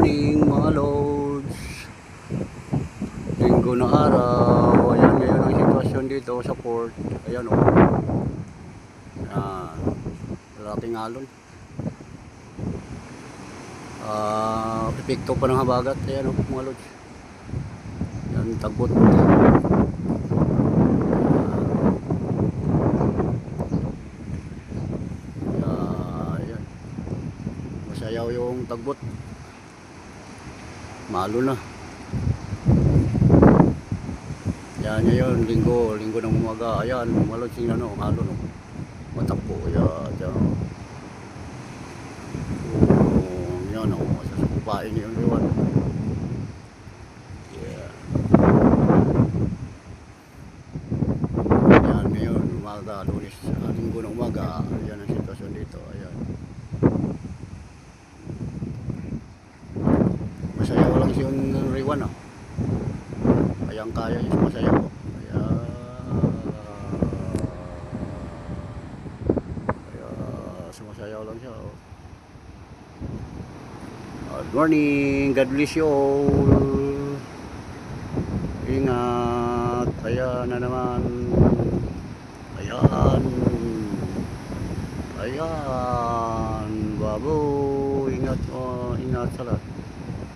morning mga lods. Linggo na araw. Ayan ngayon ang sitwasyon dito sa port. Ayan o. Ayan. Lalaking alon. Epekto pa ng habagat. Ayan o mga lods. Ayan tagbot. Ayan. Masayaw yung tagbot. Malo na. Yan ngayon, linggo ng umaga. Ayan, malo sing ano, malo no. Matakbo yan. Yan o, sasakupain yung liwan. Yeah. Yan ngayon, umaga, Lunes, linggo ng umaga. Ayan ang sitwasyon dito. Ayan. Masayaw lang yung riwan ah. Kaya yung sumasayaw. Kaya sumasayaw lang siya. Good morning. God bless you all. Ingat. Kaya na naman.